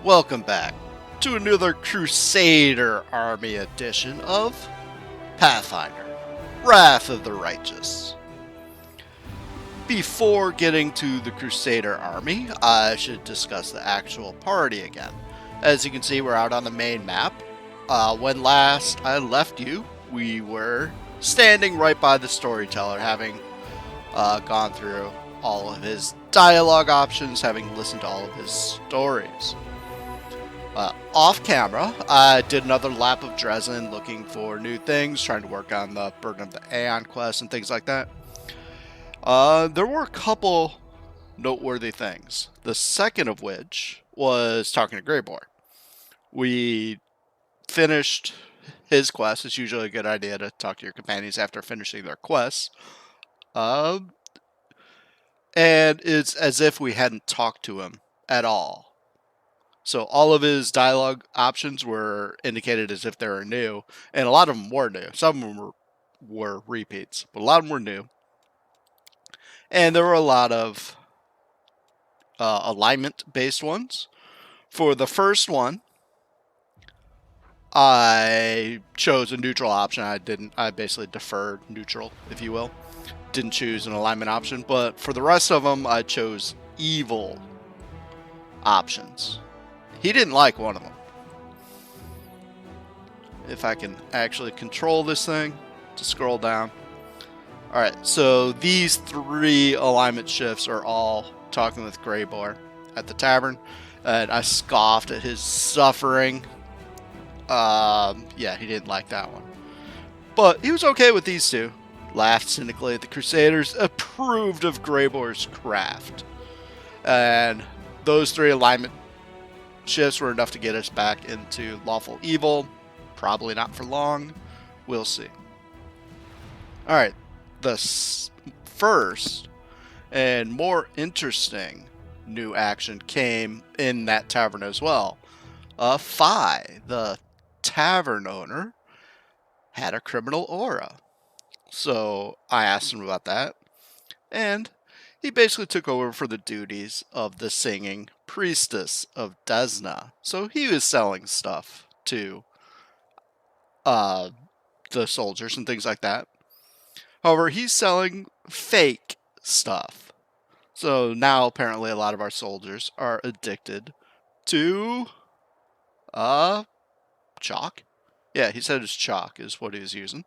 Welcome back to another Crusader army edition of Pathfinder, Wrath of the Righteous. Before getting to the Crusader army, I should discuss the actual party again. As you can see, we're out on the main map. When last I left you, we were standing right by the storyteller, having gone through all of his dialogue options, having listened to all of his stories. Off camera, I did another lap of Dresden, looking for new things, trying to work on the Burden of the Aeon quest and things like that. There were a couple noteworthy things. The second of which was talking to Greybor. We finished his quest. It's usually a good idea to talk to your companions after finishing their quests. And it's as if we hadn't talked to him at all. So all of his dialogue options were indicated as if they were new, and a lot of them were new. Some of them were repeats, but a lot of them were new. And there were a lot of alignment-based ones. For the first one, I chose a neutral option. I basically deferred neutral, if you will. Didn't choose an alignment option, but for the rest of them, I chose evil options. He didn't like one of them. If I can actually control this thing to scroll down. Alright, so these three alignment shifts are all talking with Greybor at the tavern. And I scoffed at his suffering. Yeah, he didn't like that one. But he was okay with these two. Laughed cynically at the Crusaders. Approved of Greybor's craft. And those three alignment shifts were enough to get us back into lawful evil. Probably not for long. We'll see. Alright, the first and more interesting new action came in that tavern as well. Fi, the tavern owner, had a criminal aura. So I asked him about that, and he basically took over for the duties of the singing priestess of Desna. So he was selling stuff to the soldiers and things like that. However, he's selling fake stuff. So now apparently a lot of our soldiers are addicted to chalk. Yeah, he said it's chalk is what he was using.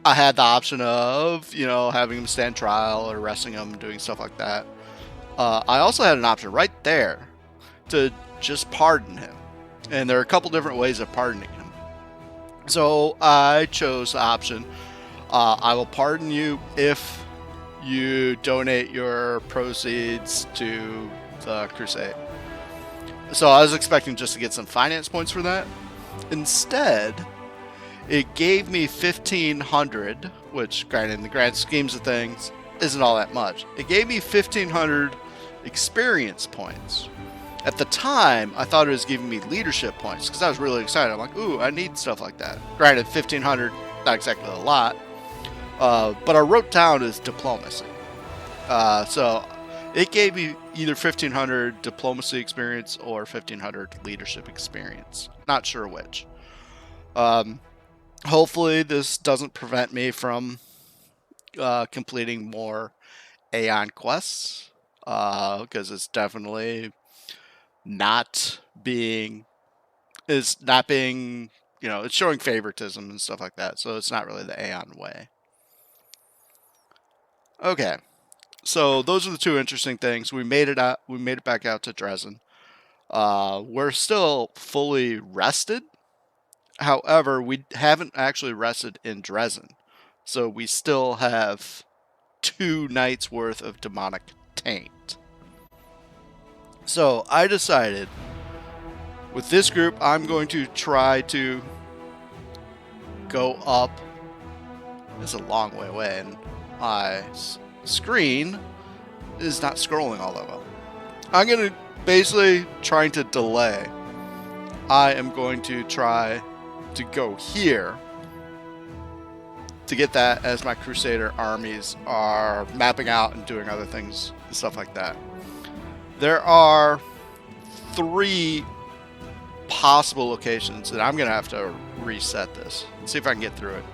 I had the option of, having him stand trial or arresting him, doing stuff like that. I also had an option right there to just pardon him. And there are a couple different ways of pardoning him. So I chose the option, I will pardon you if you donate your proceeds to the Crusade. So I was expecting just to get some finance points for that. Instead, it gave me 1,500, which, granted, in the grand schemes of things, isn't all that much. It gave me 1,500 experience points. At the time, I thought it was giving me leadership points, because I was really excited. I'm like, ooh, I need stuff like that. Granted, 1,500, not exactly a lot, but I wrote down as diplomacy. So it gave me either 1,500 diplomacy experience or 1,500 leadership experience. Not sure which. Hopefully this doesn't prevent me from completing more Aeon quests, because it's definitely not being, it's showing favoritism and stuff like that, so it's not really the Aeon way. Okay, so those are the two interesting things. We made it back out to Dresden. We're still fully rested. However, we haven't actually rested in Dresden. So we still have 2 nights worth of demonic taint. So I decided, with this group, I'm going to try to go up. It's a long way away, and my screen is not scrolling all that well. I'm going to basically trying to delay. I am going to try to go here to get that as my Crusader armies are mapping out and doing other things and stuff like that. There are 3 possible locations, and I'm going to have to reset this. Let's see if I can get through it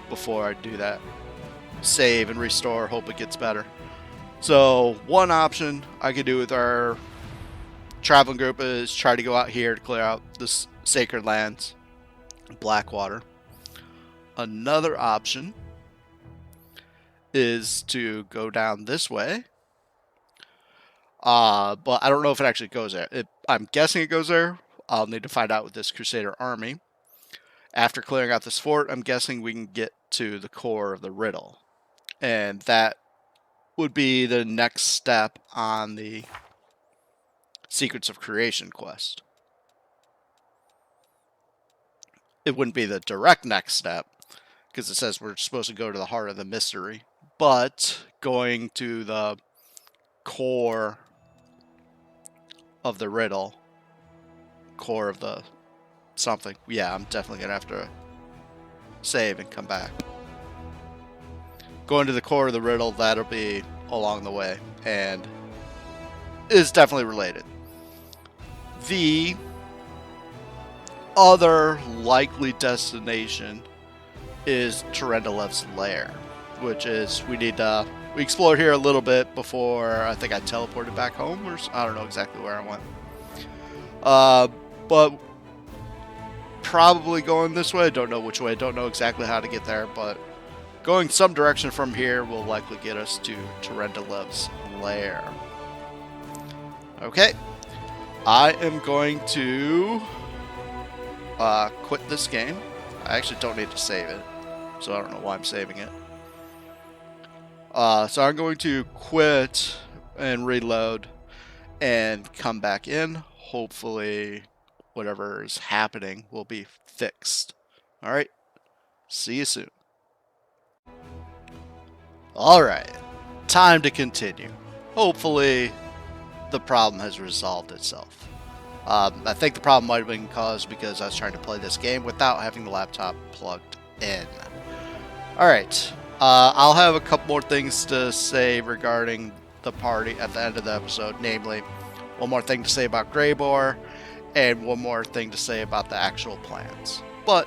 before I do that. Save and restore, hope it gets better. So one option I could do with our traveling group is try to go out here to clear out this sacred lands, Blackwater. Another option is to go down this way. But I don't know if it actually goes there. I'm guessing it goes there. I'll need to find out with this Crusader army. After clearing out this fort, I'm guessing we can get to the core of the riddle. And that would be the next step on the Secrets of Creation quest. It wouldn't be the direct next step, because it says we're supposed to go to the heart of the mystery. But going to the core of the riddle, core of the something. Yeah, I'm definitely going to have to save and come back. Going to the core of the riddle, that'll be along the way, and is definitely related. The other likely destination is Tyrendalev's lair, which is we explored here a little bit before I think I teleported back home, or I don't know exactly where I went. But probably going this way. I don't know which way. I don't know exactly how to get there, but going some direction from here will likely get us to Tyrendalev's lair. Okay. I am going to quit this game. I actually don't need to save it, so I don't know why I'm saving it. So I'm going to quit and reload and come back in. Hopefully whatever is happening will be fixed. Alright, see you soon. Alright, time to continue. Hopefully the problem has resolved itself. I think the problem might have been caused because I was trying to play this game without having the laptop plugged in. Alright, I'll have a couple more things to say regarding the party at the end of the episode, namely, one more thing to say about Greybor, and one more thing to say about the actual plans. But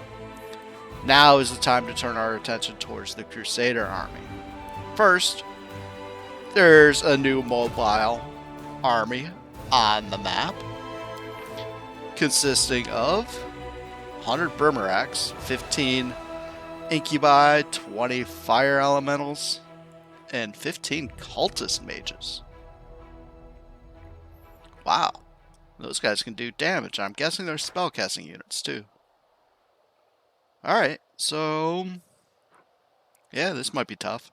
now is the time to turn our attention towards the Crusader army. First, there's a new mobile army on the map, consisting of 100 Bermeraks, 15 Incubi, 20 Fire Elementals, and 15 Cultist Mages. Wow, those guys can do damage. I'm guessing they're spellcasting units too. Alright, so yeah, this might be tough.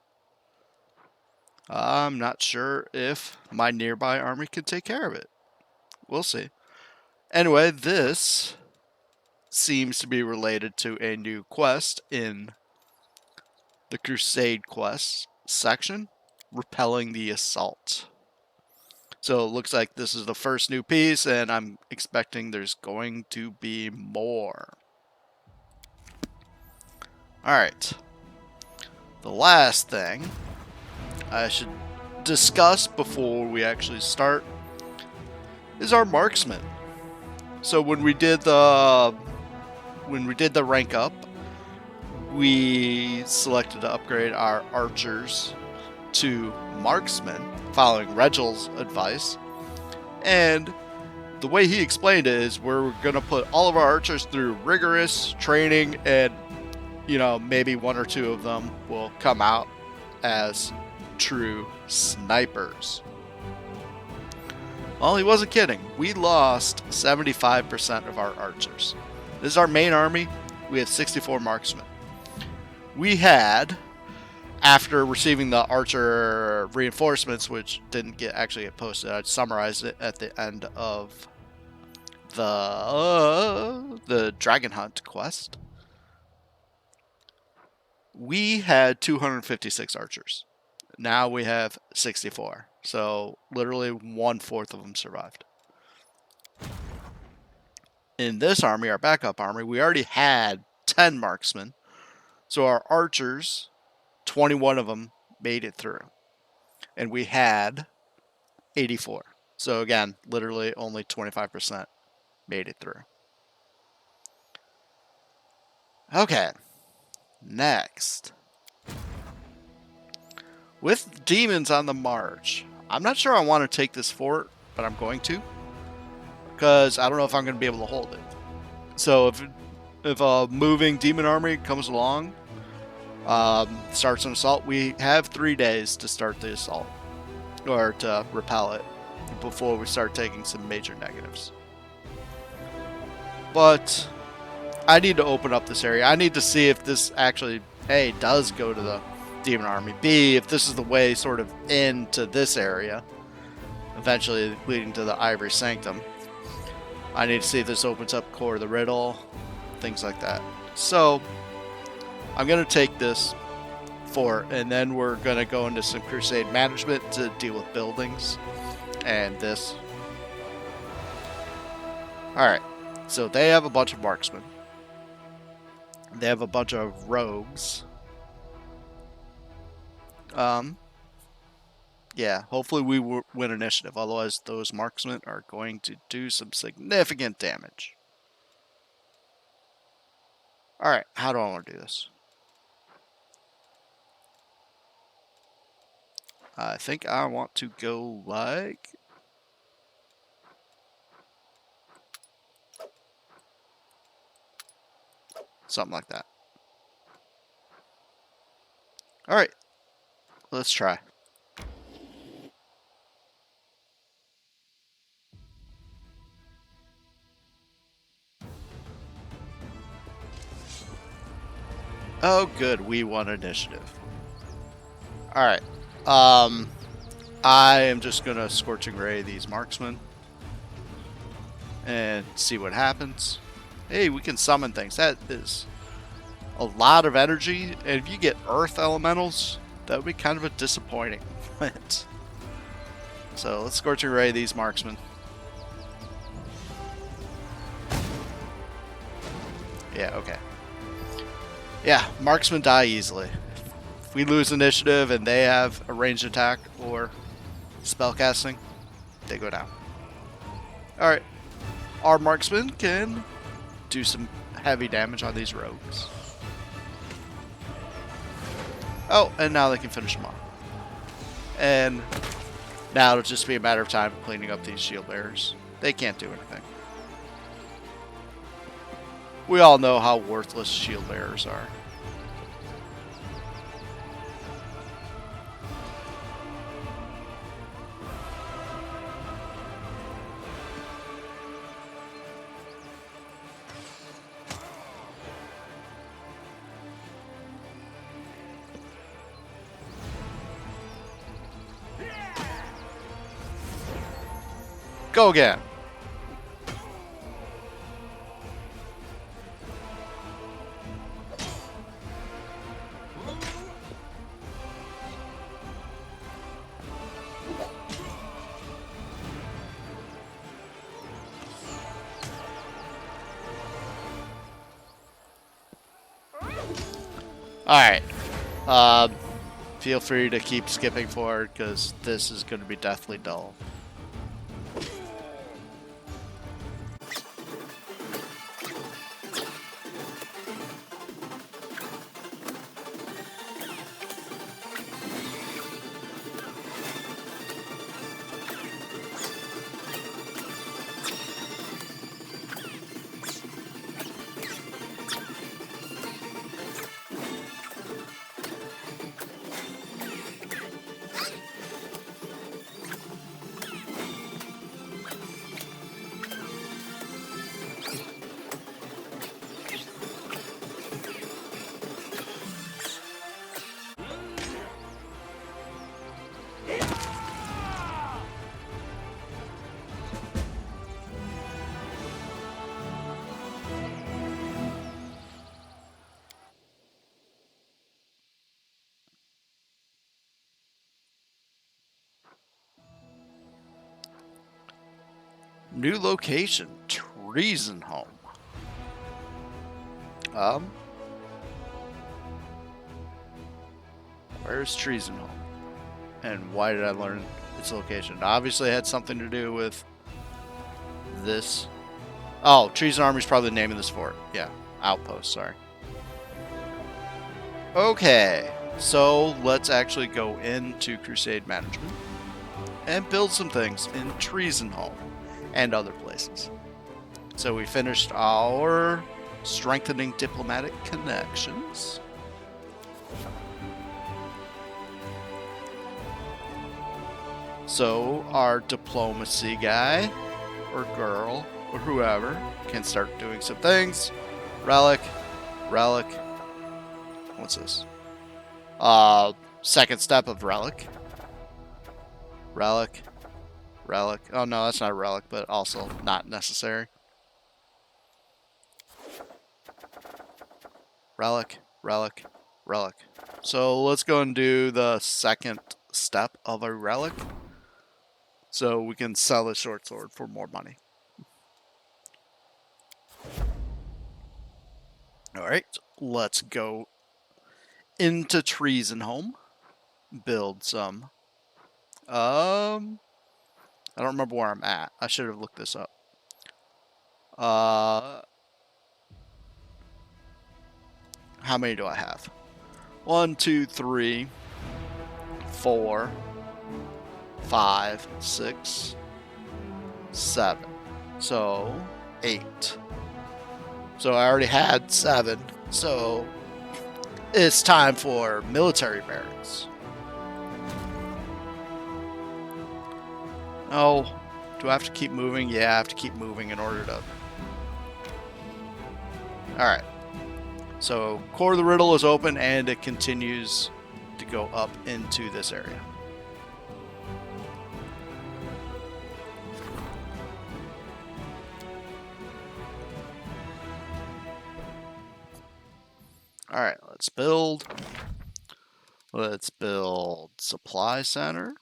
I'm not sure if my nearby army can take care of it. We'll see. Anyway, this seems to be related to a new quest in the Crusade quest section, Repelling the Assault. So it looks like this is the first new piece, and I'm expecting there's going to be more. Alright. The last thing I should discuss before we actually start is our marksman. So when we did the rank up, we selected to upgrade our archers to marksmen, following Regel's advice. And the way he explained it is we're going to put all of our archers through rigorous training, and maybe one or two of them will come out as true snipers. Well, he wasn't kidding. We lost 75% of our archers. This is our main army. We have 64 marksmen. We had, after receiving the archer reinforcements, which didn't actually get posted, I summarized it at the end of the Dragon Hunt quest. We had 256 archers. Now we have 64. So literally 1/4 of them survived. In this army, our backup army, we already had 10 marksmen. So our archers, 21 of them made it through. And we had 84. So again, literally only 25% made it through. Okay, next. With demons on the march, I'm not sure I want to take this fort, but I'm going to, because I don't know if I'm going to be able to hold it. So if a moving demon army comes along, starts an assault, we have 3 days to start the assault, or to repel it, before we start taking some major negatives. But I need to open up this area. I need to see if this actually, A, does go to the demon army, B, if this is the way sort of into this area, eventually leading to the Ivory Sanctum. I need to see if this opens up Core of the Riddle, things like that. So I'm going to take this fort, and then we're going to go into some Crusade Management to deal with buildings and this. Alright, so they have a bunch of marksmen. They have a bunch of rogues. Yeah, hopefully we win initiative, otherwise those marksmen are going to do some significant damage. Alright, how do I want to do this? I think I want to go like... something like that. Alright, let's try. Oh good, we won initiative. Alright, I am just gonna Scorching Ray these marksmen and see what happens. Hey, we can summon things. That is a lot of energy, and if you get earth elementals, that would be kind of a disappointing moment. So let's Scorching Ray these marksmen. Yeah, okay. Yeah, marksmen die easily. If we lose initiative and they have a ranged attack or spellcasting, they go down. Alright, our marksmen can do some heavy damage on these rogues. Oh, and now they can finish them off. And now it'll just be a matter of time cleaning up these shield bearers. They can't do anything. We all know how worthless shield bearers are. Go again. Alright. Feel free to keep skipping forward, because this is going to be deathly dull. New location, Treason Home. Where's Treason Home? And why did I learn its location. It obviously had something to do with this. Oh, Trees and Armies probably the name of this fort. Yeah, outpost, sorry. Okay, so let's actually go into Crusade Management and build some things in Treason and other places. So we finished our strengthening diplomatic connections. So our diplomacy guy, or girl, or whoever, can start doing some things. Relic. What's this? Second step of relic. Relic. Oh no, that's not a relic, but also not necessary. Relic. So let's go and do the second step of a relic. So we can sell the short sword for more money. Alright, let's go into Treason. Build some. I don't remember where I'm at. I should have looked this up. How many do I have? 1, 2, 3, 4, 5, 6, 7. So 8. So I already had 7. So it's time for military barracks. Oh, do I have to keep moving? Yeah, I have to keep moving in order to... Alright. So Core of the Riddle is open and it continues to go up into this area. Alright, let's build. Let's build supply center.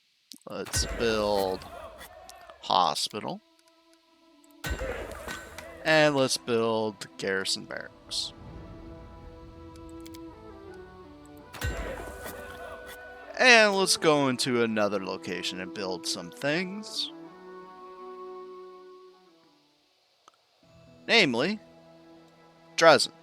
Let's build hospital. And let's build garrison barracks. And let's go into another location and build some things. Namely, Dresden.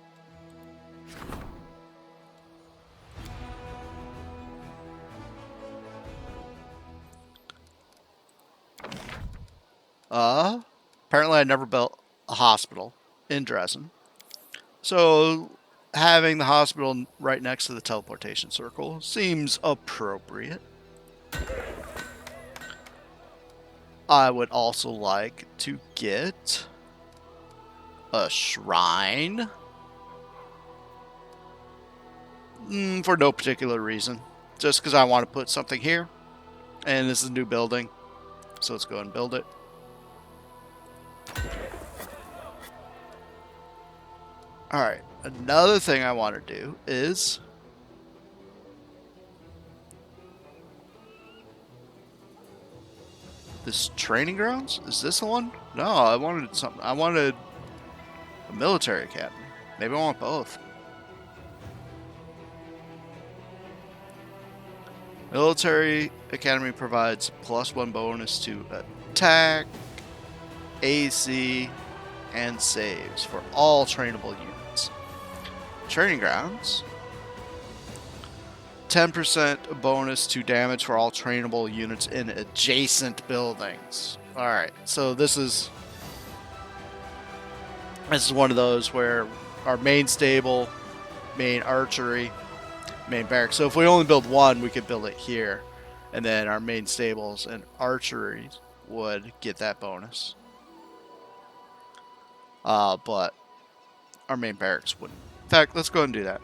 Apparently I never built a hospital in Dresden. So having the hospital right next to the teleportation circle seems appropriate. I would also like to get a shrine. For no particular reason. Just because I want to put something here. And this is a new building. So let's go and build it. Alright, another thing I want to do is this training grounds? Is this the one? No, I wanted something. I wanted a military academy. Maybe I want both. Military academy provides +1 bonus to attack, AC, and saves for all trainable units. Training grounds, 10% bonus to damage for all trainable units in adjacent buildings. Alright, so this is one of those where our main stable, main archery, main barracks. So if we only build one, we could build it here. And then our main stables and archery would get that bonus. But our main barracks wouldn't. In fact, let's go ahead and do that.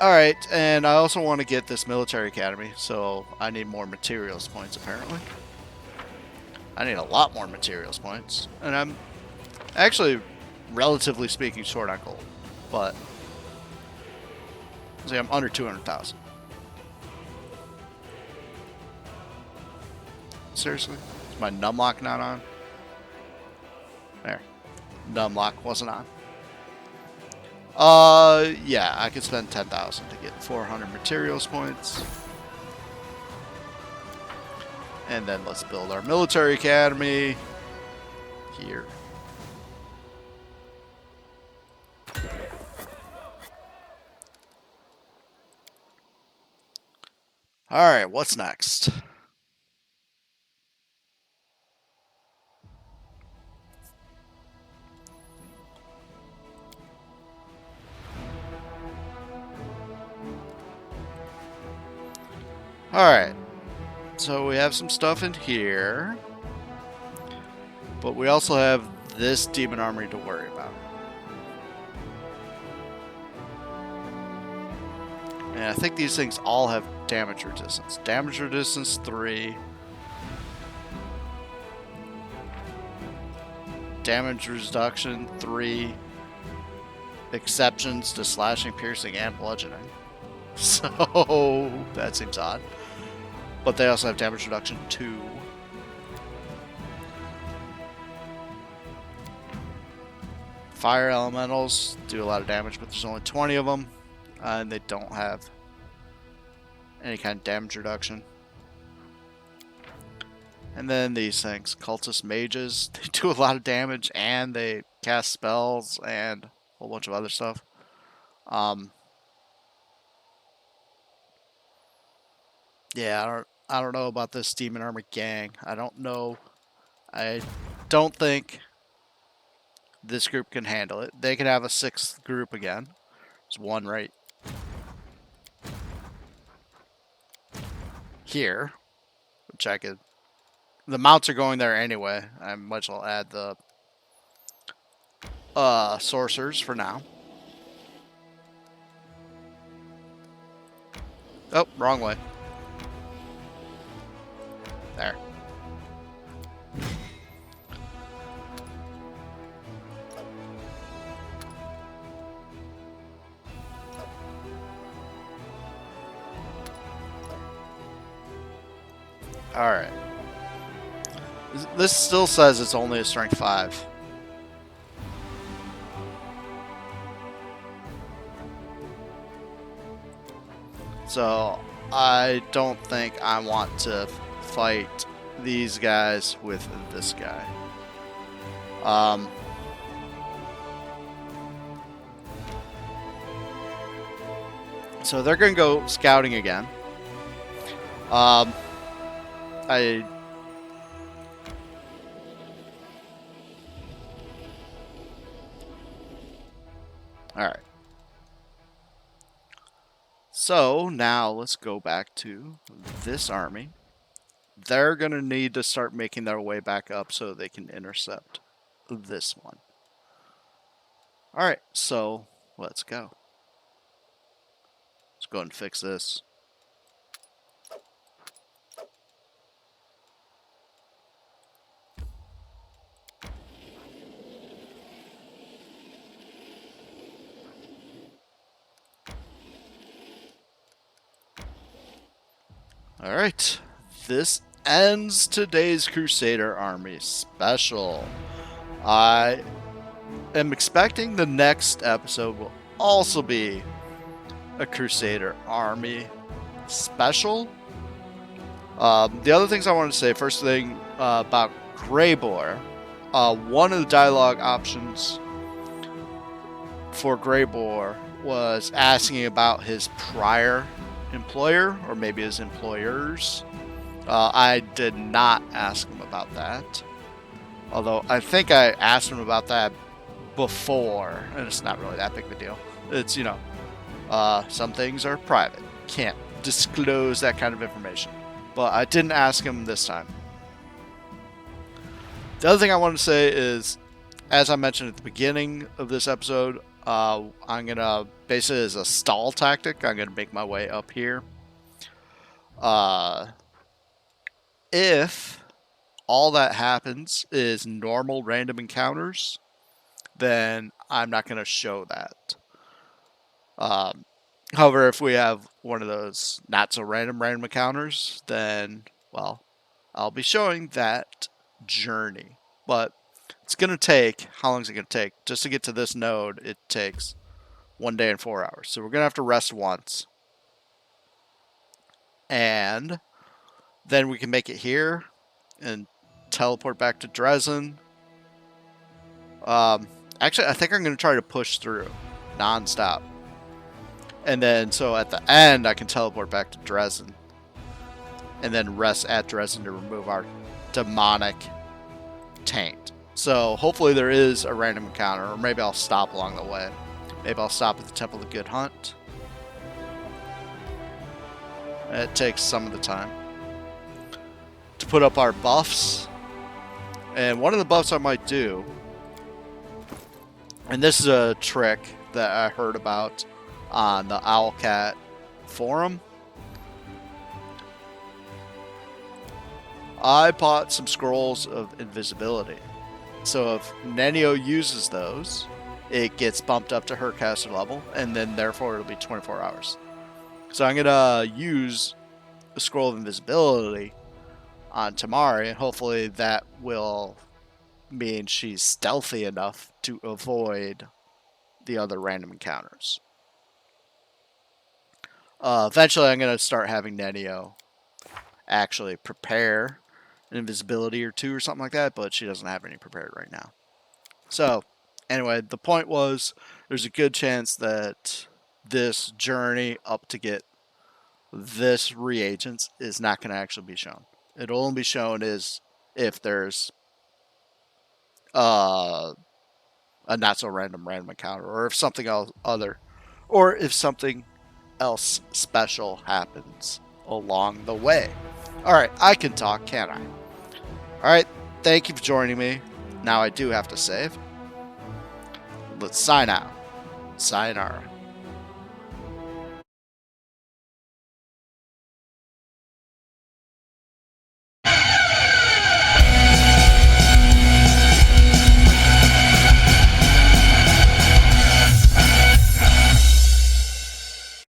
Alright, and I also want to get this military academy, so I need more materials points, apparently. I need a lot more materials points. And I'm actually, relatively speaking, short on gold. But, see, I'm under 200,000. Seriously? Is my numlock not on? Numlock wasn't on. Yeah, I could spend 10,000 to get 400 materials points. And then let's build our military academy here. Alright, what's next? Alright, so we have some stuff in here, but we also have this demon army to worry about. And I think these things all have damage resistance. Damage resistance 3. Damage reduction 3. Exceptions to slashing, piercing, and bludgeoning. So that seems odd. But they also have damage reduction 2. Fire elementals do a lot of damage, but there's only 20 of them. And they don't have any kind of damage reduction. And then these things, cultist mages, they do a lot of damage and they cast spells and a whole bunch of other stuff. Yeah, I don't know about this demon army gang. I don't know. I don't think this group can handle it. They can have a 6th group again. There's one right here, which I could. The mounts are going there anyway. I might as well add the sorcerers for now. Oh, wrong way. There. Alright. This still says it's only a strength 5. So, I don't think I want to fight these guys with this guy. So they're going to go scouting again. Alright. So now let's go back to this army. They're going to need to start making their way back up so they can intercept this one. Alright, so let's go. Let's go ahead and fix this. Alright, this ends today's Crusader army special. I am expecting the next episode will also be a Crusader army special. The other things I wanted to say, first thing about Greybor, one of the dialogue options for Greybor was asking about his prior employer, or maybe his employers. I did not ask him about that. Although I think I asked him about that before, and it's not really that big of a deal. It's, you know, some things are private. Can't disclose that kind of information. But I didn't ask him this time. The other thing I wanted to say is, as I mentioned at the beginning of this episode, I'm going to, basically as a stall tactic, I'm going to make my way up here. If all that happens is normal random encounters, then I'm not going to show that. However, if we have one of those not so random encounters, then, well, I'll be showing that journey. But It's going to take, how long is it going to take? Just to get to this node, it takes 1 day and 4 hours. So we're going to have to rest once. And then we can make it here and teleport back to Dresden. Actually, I think I'm going to try to push through non-stop. And then, so at the end, I can teleport back to Dresden. And then rest at Dresden to remove our demonic taint. So hopefully there is a random encounter, or maybe I'll stop along the way. Maybe I'll stop at the Temple of Good Hunt. It takes some of the time to put up our buffs. And one of the buffs I might do, and this is a trick that I heard about on the Owlcat forum. I bought some scrolls of invisibility. So if Nenio uses those, it gets bumped up to her caster level, and then therefore it'll be 24 hours. So I'm going to use a scroll of invisibility on Tamari, and hopefully that will mean she's stealthy enough to avoid the other random encounters. Eventually I'm going to start having Nenio actually prepare an invisibility or 2 or something like that, but she doesn't have any prepared right now. So anyway, the point was there's a good chance that this journey up to get this reagents is not going to actually be shown. It'll only be shown is if there's a not so random encounter, or if something else or if something else special happens along the way. All right, I can talk, can't I? All right, thank you for joining me. Now I do have to save. Let's sign out. Sayonara.